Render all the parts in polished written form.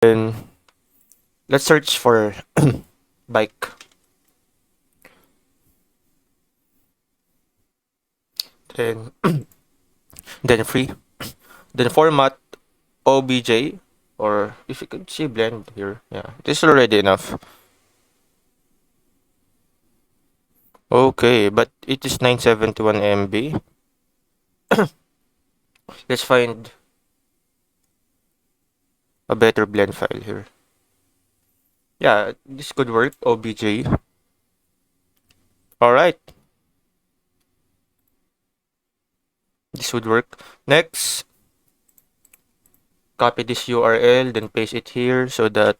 Then let's search for bike. Then then free. Then format OBJ, or if you could see blend here. Yeah, this is already enough. Okay, but it is 971 MB. Let's find a better blend file here. Yeah, this could work. OBJ. All right, this would work. Next, copy this URL, then paste it here so that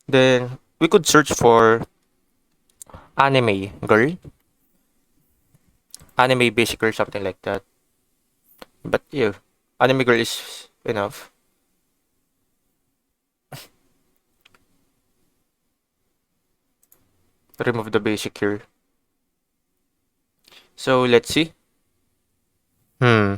then we could search for anime girl, anime basic or something like that. But yeah, anime girl is enough. Remove the basic here. So let's see. Hmm.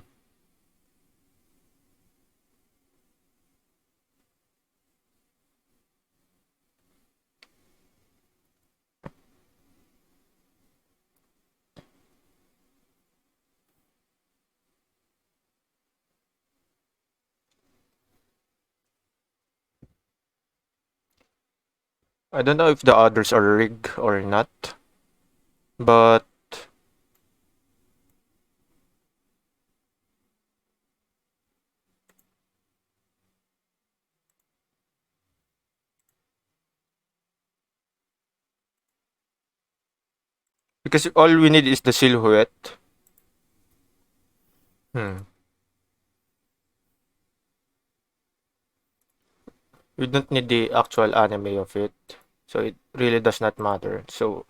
I don't know if the others are rigged or not, but because all we need is the silhouette. Hmm. We don't need the actual anime of it, so it really does not matter. So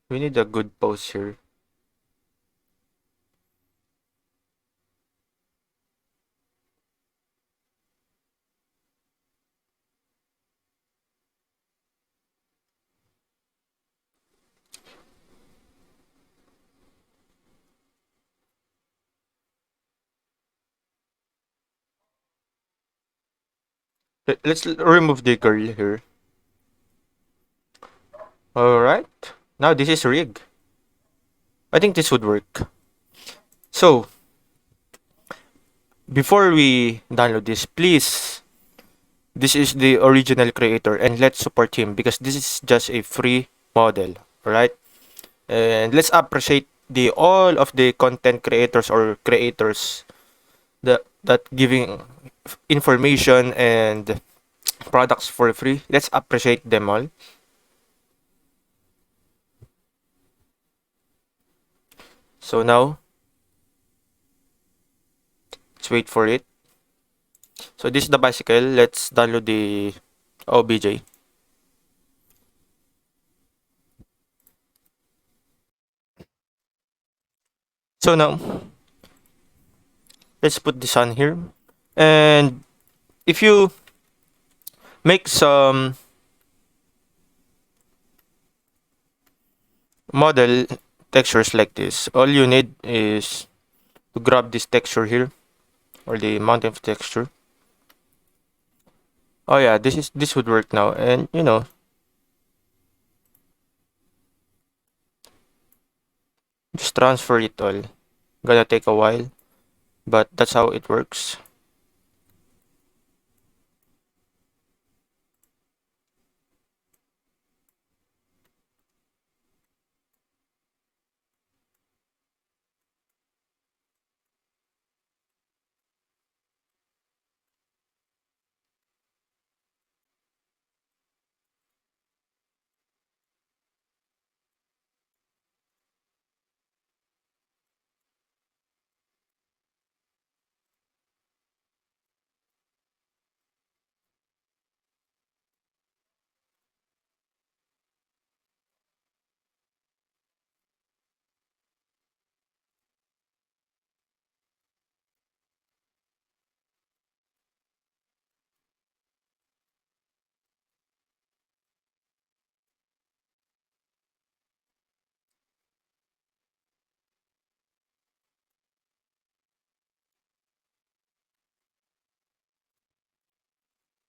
we need a good pose here. Let's remove the girl here. All right. Now this is rig. I think this would work. So before we download this, please, this is the original creator and let's support him because this is just a free model. All right. And let's appreciate the all of the content creators or creators that giving information and products for free. Let's appreciate them all. So now let's wait for it. So this is the bicycle. Let's download the OBJ. So now let's put this on here. And if you make some model textures like this, all you need is to grab this texture here or the mountain texture. Oh yeah, this would work now. And just transfer it all. Gonna take a while, but that's how it works.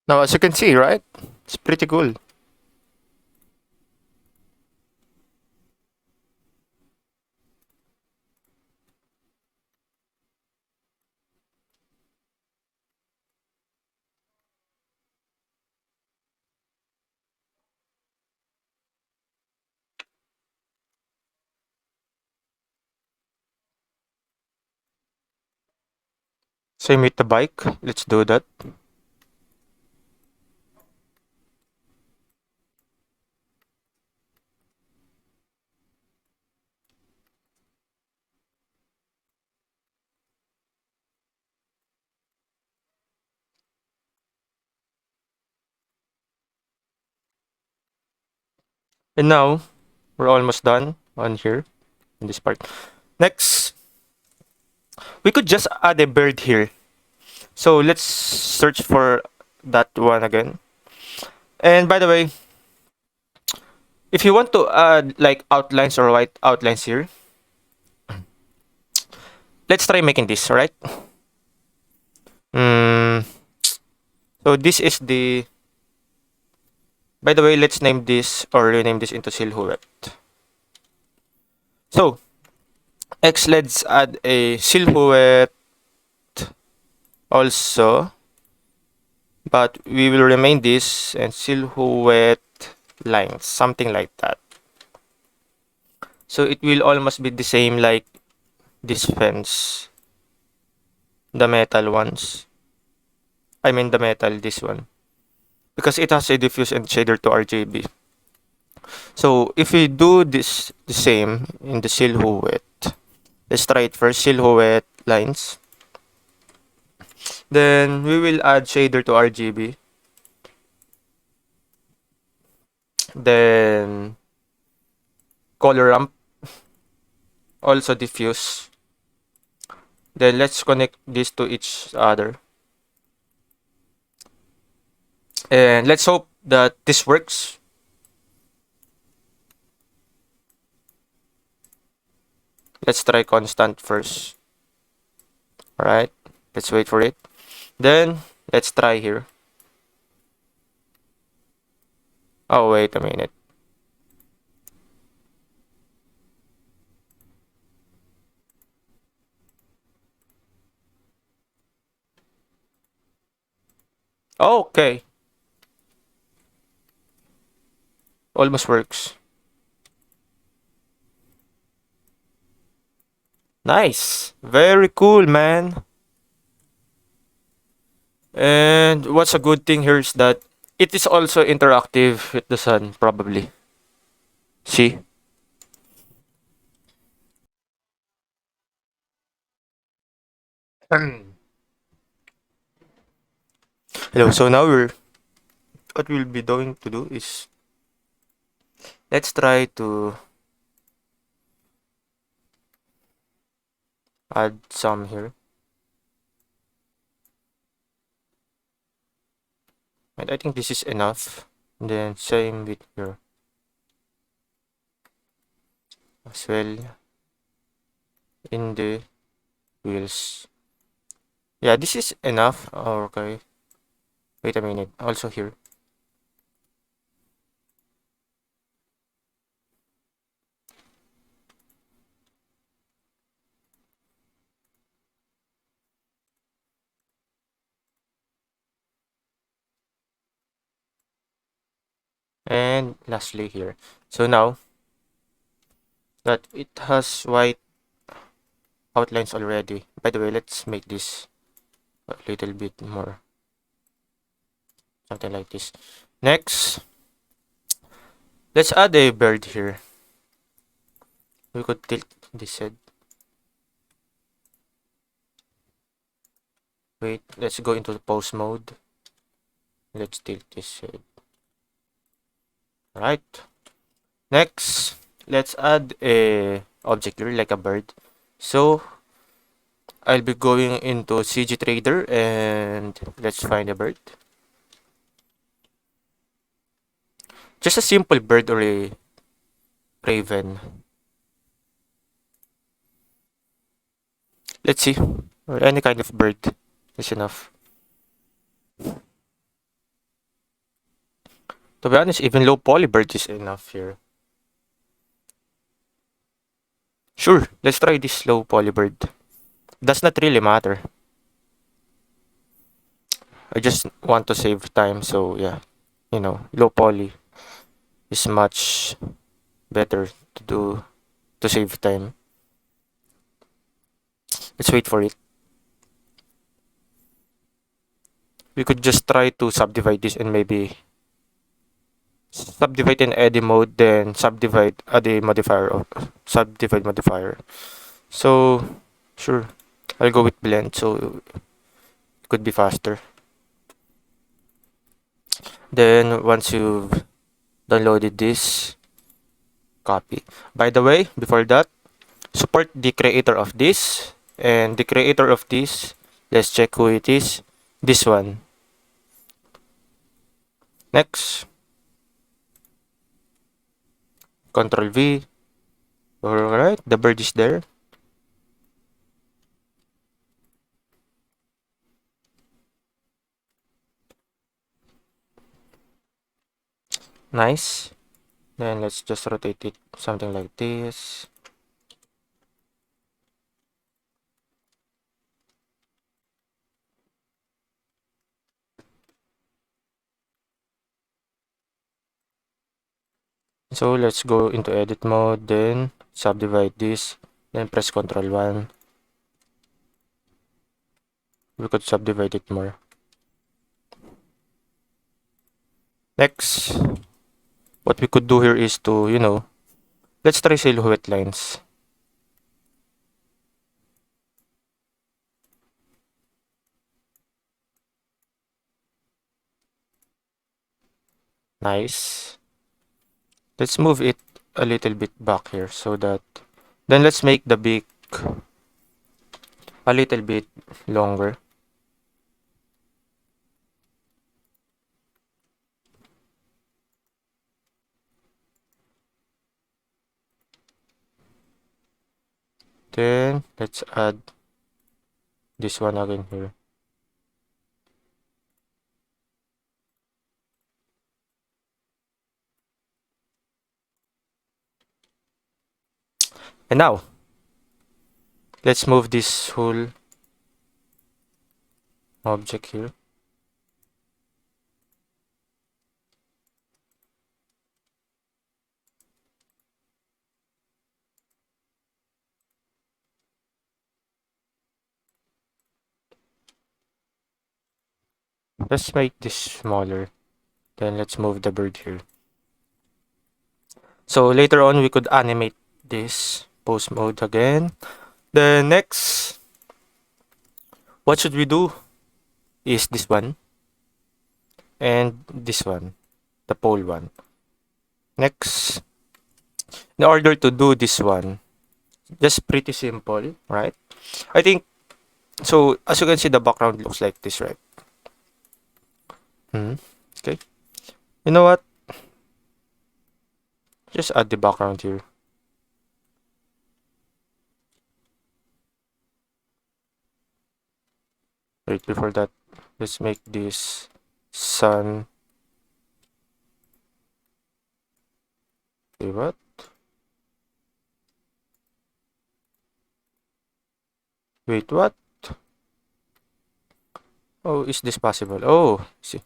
Now, as you can see, right? It's pretty cool. Same with the bike. Let's do that. And now, we're almost done on here in this part. Next, we could just add a bird here. So let's search for that one again. And by the way, if you want to add like outlines or white outlines here, let's try making this, alright? Mm, so this is the... By the way, let's name this or rename this into silhouette. So, let's add a silhouette also, but we will remain this and silhouette lines, something like that. So it will almost be the same like this fence, the metal ones. I mean the metal, this one. Because it has a diffuse and shader to RGB. So if we do this the same in the silhouette, let's try it first, silhouette lines. Then we will add shader to RGB. Then color ramp, also diffuse. Then let's connect this to each other. And let's hope that this works. Let's try constant first. Alright, let's wait for it. Then let's try here. Oh, wait a minute. Okay, almost works. Nice. Very cool, man. And what's a good thing here is that it is also interactive with the sun, probably. See? Hello, so now what we'll be going to do is, let's try to add some here. And I think this is enough. And then same with here as well in the wheels. Yeah, this is enough. Okay. Wait a minute. Also here. And lastly here. So now that it has white outlines already. By the way, let's make this a little bit more. Something like this. Next, let's add a bird here. We could tilt this head. Wait, let's go into the pose mode. Let's tilt this head. Alright. Next, let's add a object here like a bird. So I'll be going into CG Trader and let's find a bird. Just a simple bird or a raven. Let's see. Or any kind of bird is enough. To be honest, even low poly bird is enough here. Sure, let's try this low poly bird. Does not really matter. I just want to save time, so yeah. Low poly is much better to do to save time. Let's wait for it. We could just try to subdivide this and maybe subdivide in eddy mode, then subdivide the modifier of subdivide modifier. So sure, I'll go with blend, so it could be faster. Then once you've downloaded this, copy. By the way, before that, support the creator of this, and the creator of this, let's check who it is. This one. Next, Control V. Alright, the bird is there. Nice. Then let's just rotate it something like this. So let's go into edit mode, then subdivide this, then press Ctrl 1. We could subdivide it more. Next, what we could do here is to, let's try silhouette lines. Nice. Let's move it a little bit back here so that, then let's make the beak a little bit longer. Then let's add this one again here. And now, let's move this whole object here. Let's make this smaller. Then let's move the bird here. So later on, we could animate this pose mode again. The next, what should we do is this one and this one, the pole one. Next, in order to do this one, just pretty simple, right? I think, so as you can see, the background looks like this, right? Okay. You know what? Just add the background here. Wait, before that, let's make this sun. Okay, what? Wait, what? Oh, is this possible? Oh, see.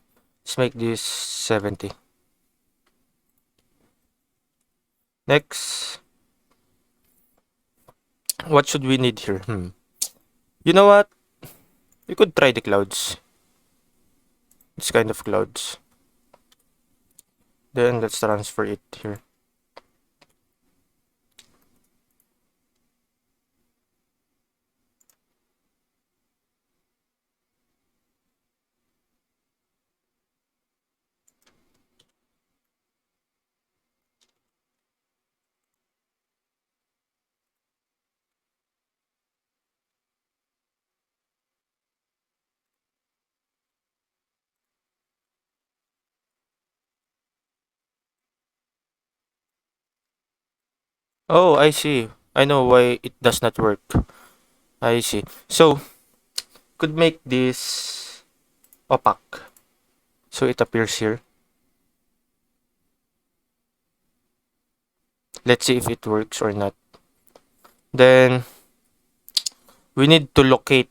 Let's make this 70. Next, what should we need here? You know what? We could try the clouds. This kind of clouds. Then let's transfer it here. Oh, I see. I know why it does not work. I see. So, could make this opaque. So it appears here. Let's see if it works or not. Then we need to locate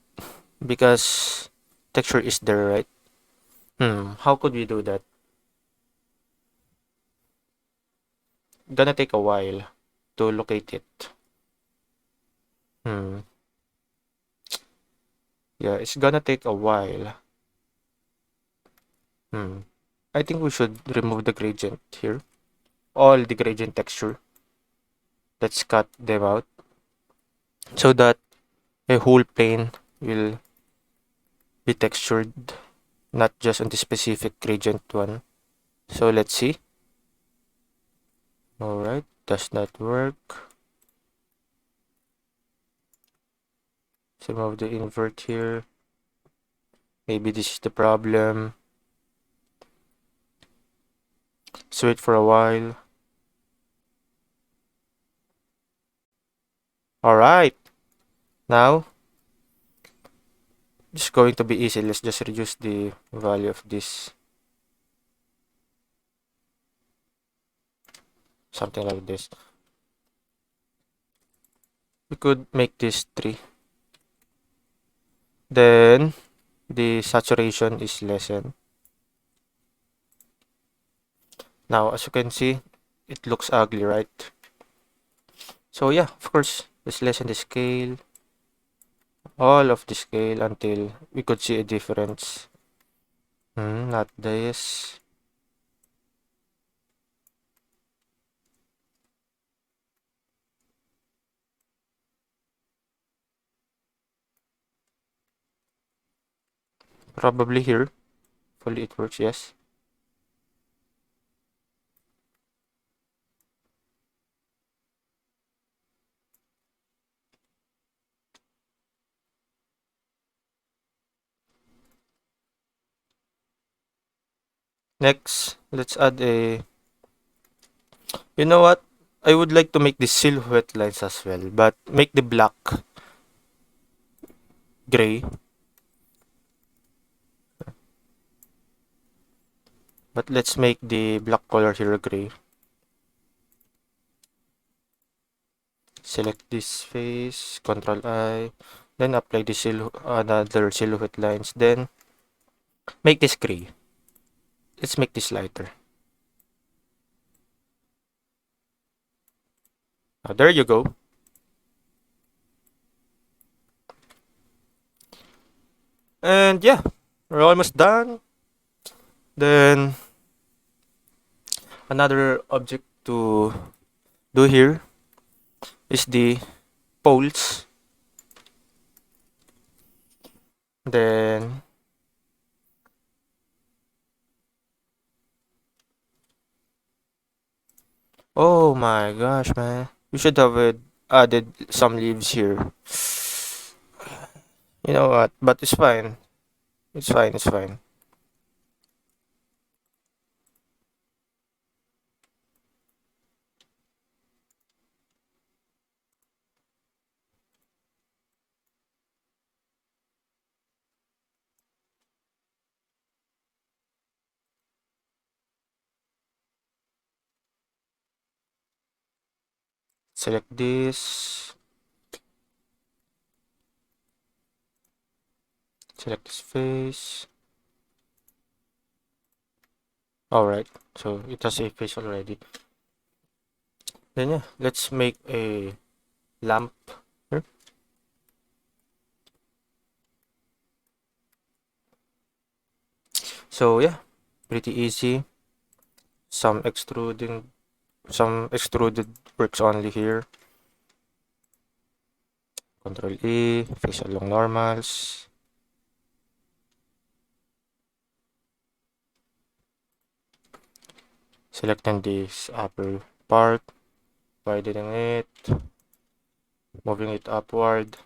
because texture is there, right? How could we do that? Gonna take a while to locate it. Hmm. Yeah, it's gonna take a while. I think we should remove the gradient here. All the gradient texture. Let's cut them out so that a whole plane will be textured, not just on the specific gradient one. So let's see. Alright, does not work. Some of the invert here. Maybe this is the problem. Let's wait for a while. Alright, now it's going to be easy. Let's just reduce the value of this. Something like this. We could make this 3. Then the saturation is lessened. Now, as you can see, it looks ugly, right? So yeah, of course, let's lessen the scale, all of the scale until we could see a difference. Not this. Probably here. Fully it works, yes. Next, let's add a... You know what? I would like to make the silhouette lines as well, but make the black gray. But let's make the black color here gray. Select this face, Control I, then apply the another silhouette lines, then make this gray. Let's make this lighter. There you go. And yeah, we're almost done. Then another object to do here is the poles. Then oh my gosh, man. We should have added some leaves here. You know what? But it's fine. It's fine. It's fine. Select this. Select this face. Alright. So it has a face already. Then yeah, let's make a lamp here. So yeah, pretty easy. Some extruded works only here. Control E, face along normals. Selecting this upper part, widening it, moving it upward.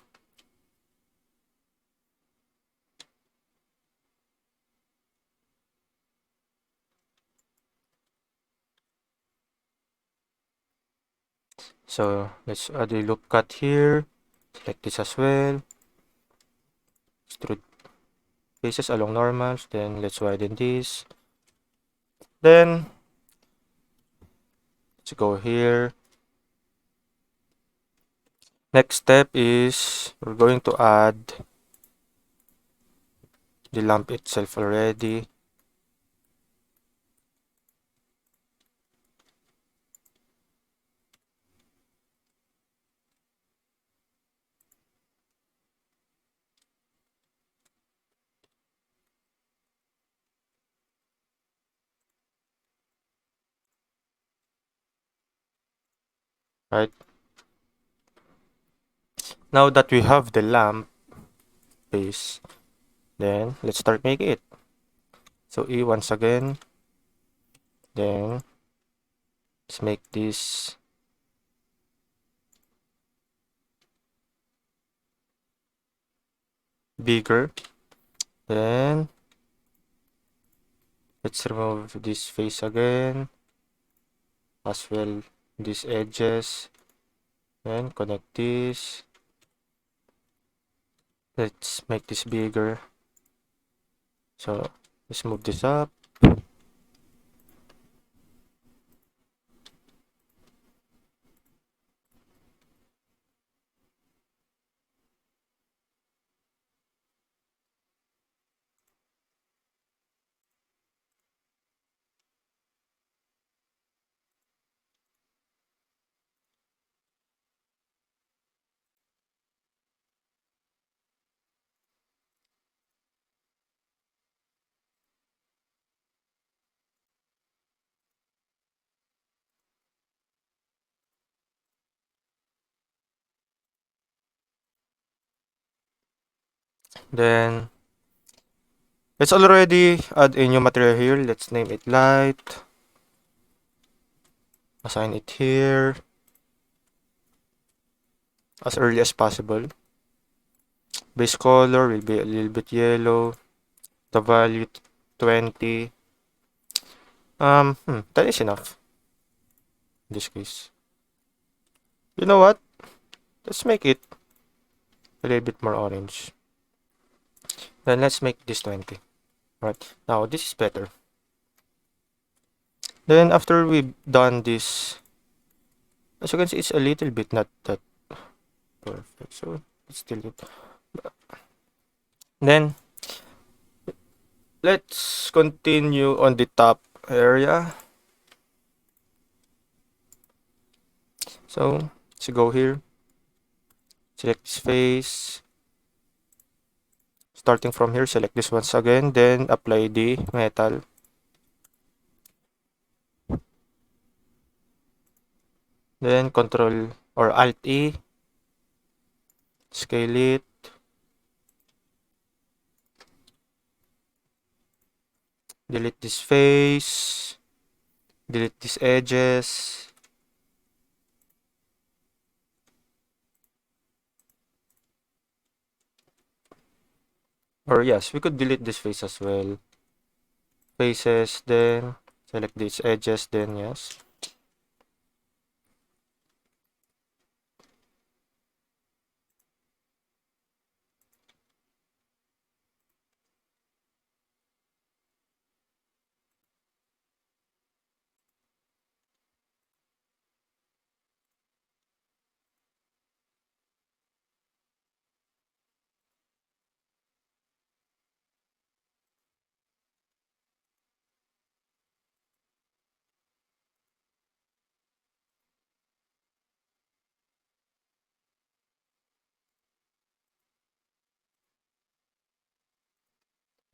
So let's add a loop cut here. Select this as well. Extrude faces along normals. Then let's widen this. Then let's go here. Next step is we're going to add the lamp itself already. Right. Now that we have the lamp base, then let's start making it. So E once again, then let's make this bigger. Then let's remove this face again, as well these edges, and connect this. Let's make this bigger. So let's move this up. Then let's already add a new material here. Let's name it light. Assign it here as early as possible. Base color will be a little bit yellow. The value 20. That is enough in this case. You know what? Let's make it a little bit more orange. Then let's make this 20. Right. Now this is better. Then after we've done this, as you can see, it's a little bit not that perfect. So let's still it. Then let's continue on the top area. So let's go here. Select this face. Starting from here, select this once again. Then apply the metal. Then Control or Alt E. Scale it. Delete this face. Delete these edges. Or yes, we could delete this face as well. Faces, then select these edges, then yes.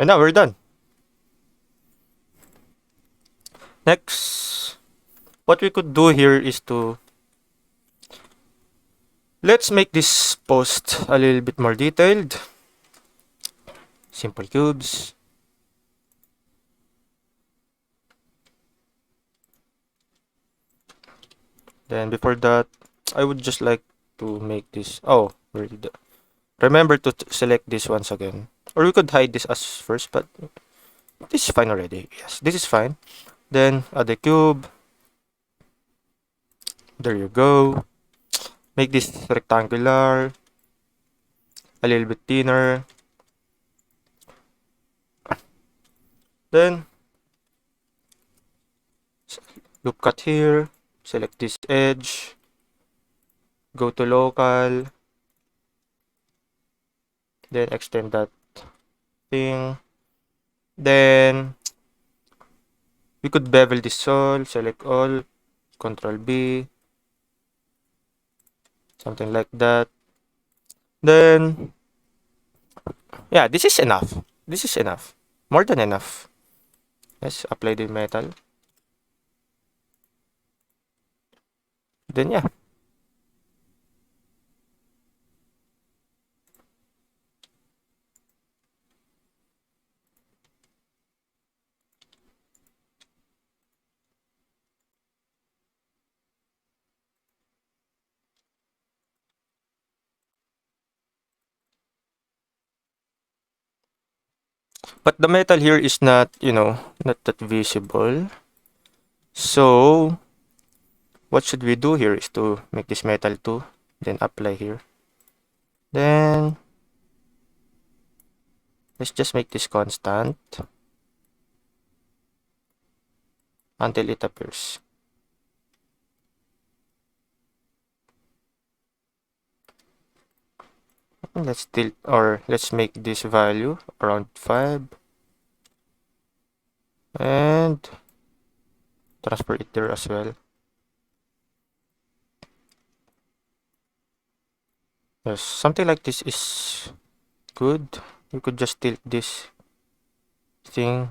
And now we're done. Next, what we could do here is to let's make this post a little bit more detailed. Simple cubes. Then before that, I would just like to make this. Oh, remember to select this once again. Or we could hide this as first, but this is fine already. Yes, this is fine. Then add a cube. There you go. Make this rectangular. A little bit thinner. Then loop cut here. Select this edge. go to local, then extend that thing. Then we could bevel this all, select all, Control B, something like that. Then yeah, this is enough. This is enough. More than enough. Let's apply the metal. Then yeah. But the metal here is not, not that visible. So what should we do here is to make this metal 2, then apply here. Then let's just make this constant until it appears. Let's tilt, or let's make this value around 5 and transfer it there as well. Yes, something like this is good. You could just tilt this thing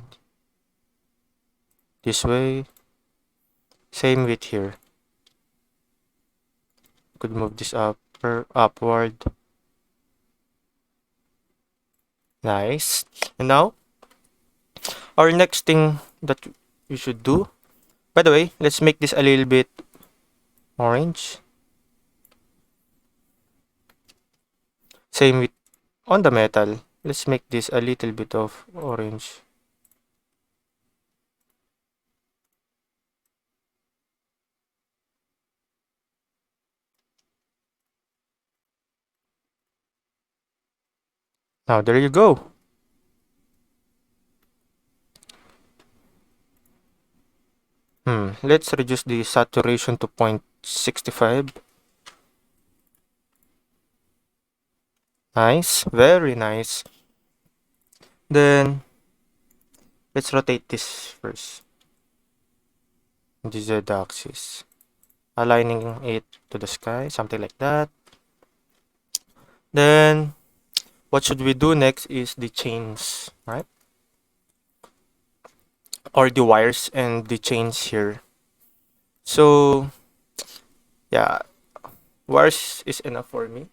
this way. Same with here. You could move this up or upward. Nice. And now, our next thing that we should do, by the way, let's make this a little bit orange. Same with on the metal. Let's make this a little bit of orange. Now there you go. Let's reduce the saturation to 0.65. Nice, very nice. Then let's rotate this first. The Z axis. Aligning it to the sky, something like that. Then what should we do next is the chains, right? Or the wires and the chains here. So yeah, wires is enough for me.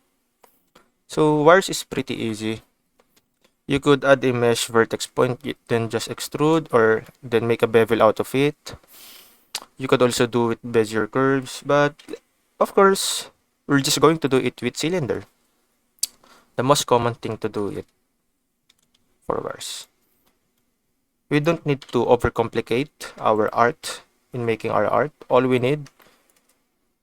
So wires is pretty easy. You could add a mesh vertex point, then just extrude or then make a bevel out of it. You could also do it Bezier curves, but of course, we're just going to do it with cylinder. The most common thing to do it for wires. We don't need to overcomplicate our art in making our art. All we need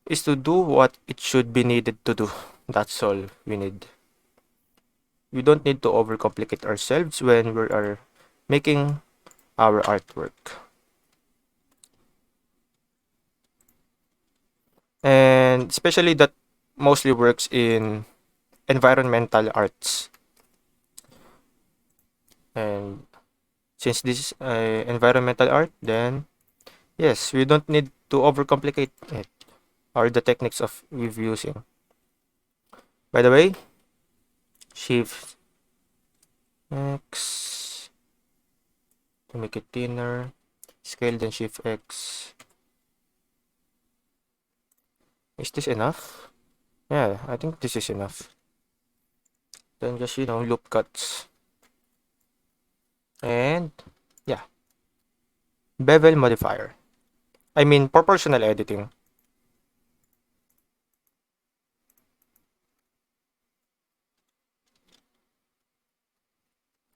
is to do what it should be needed to do. That's all we need. We don't need to overcomplicate ourselves when we are making our artwork. And especially that mostly works in environmental arts. And since this is environmental art, then yes, we don't need to overcomplicate it or the techniques of we've using. By the way, Shift X to make it thinner, scale, then Shift X. Is this enough? Yeah, I think this is enough. Then just, loop cuts. And yeah, bevel modifier. I mean proportional editing.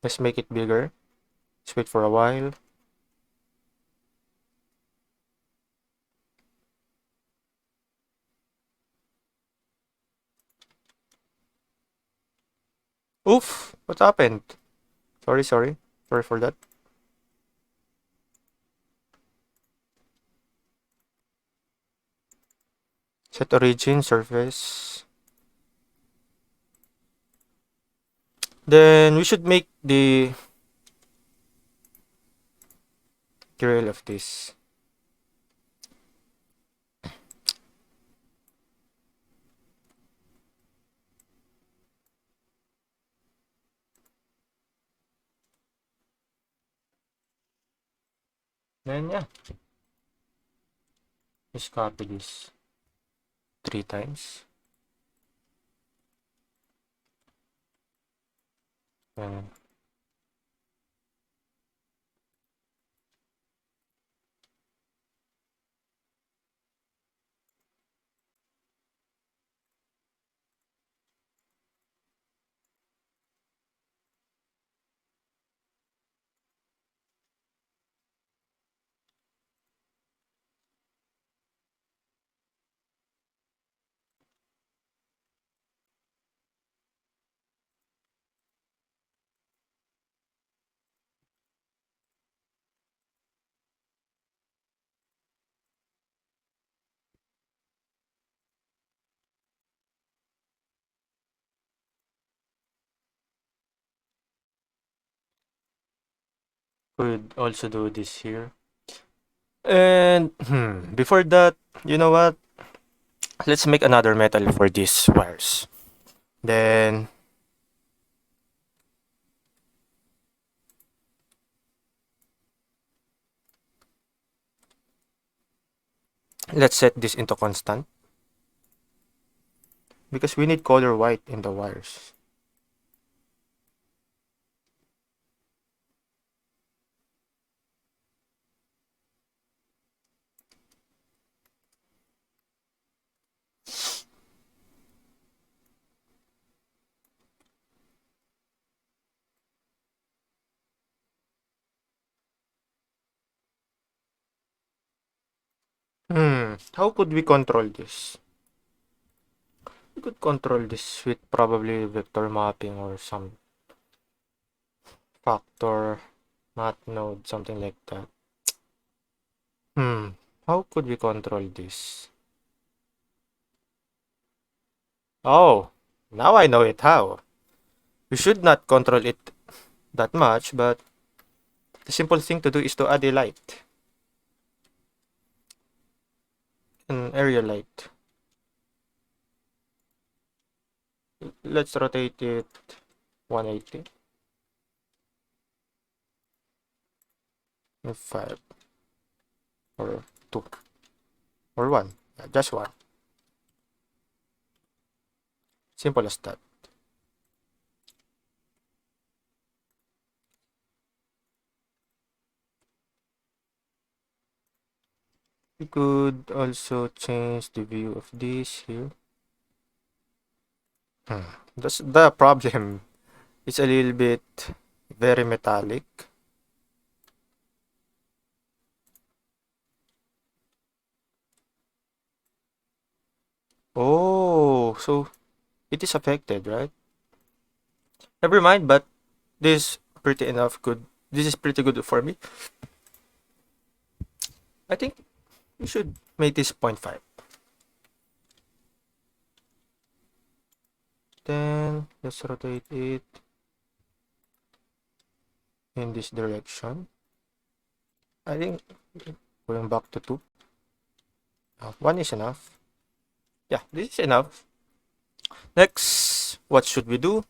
Let's make it bigger. Let's wait for a while. Oof! What happened? Sorry. Sorry for that. Set origin surface. Then we should make the trail of this. Then yeah, just copy this 3 times. And could also do this here. And before that, you know what? Let's make another metal for these wires. Then let's set this into constant because we need color white in the wires. How could we control this? We could control this with probably vector mapping or some factor math node, something like that. How could we control this? Oh, now I know it how. We should not control it that much, but the simple thing to do is to add a light. An area light. Let's rotate it 180. 5 or 2 or 1. Yeah, just 1. Simple as that. We could also change the view of this here. That's the problem. It's a little bit very metallic. Oh, so it is affected, right? Never mind, but this pretty enough good. This is pretty good for me. I think we should make this 0.5. Then let's rotate it in this direction. I think going back to 2. 1 is enough. Yeah, this is enough. Next, what should we do?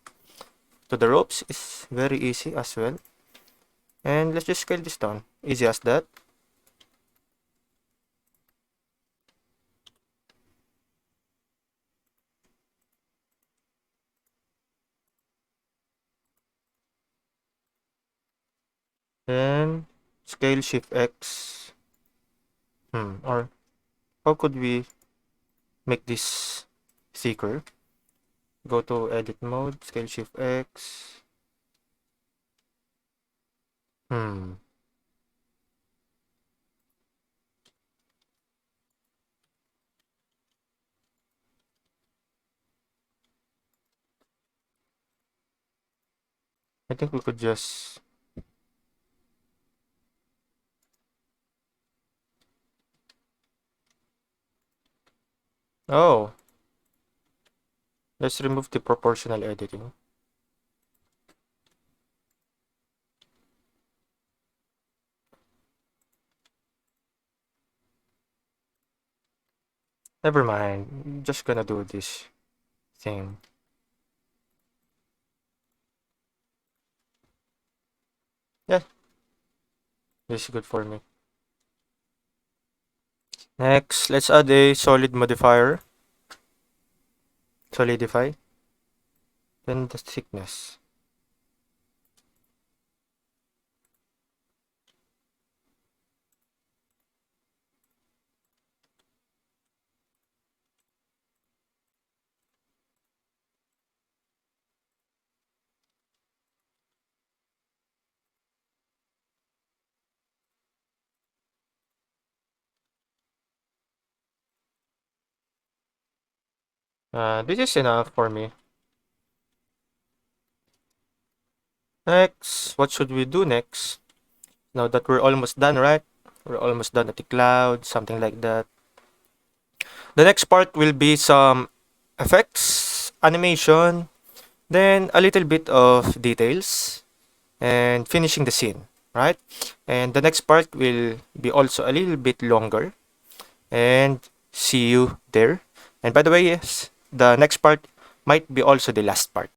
To the ropes is very easy as well. And let's just scale this down. Easy as that. Then scale shift X. Or how could we make this thicker? Go to edit mode, scale shift X. I think we could just Oh, let's remove the proportional editing. Never mind. Just gonna do this thing. Yeah, this is good for me. Next, let's add a solid modifier. Solidify. Then the thickness. This is enough for me. Next, what should we do next? Now that we're almost done, right? We're almost done at the cloud, something like that. The next part will be some effects, animation, then a little bit of details, and finishing the scene, right? And the next part will be also a little bit longer, and see you there. And by the way, yes, the next part might be also the last part.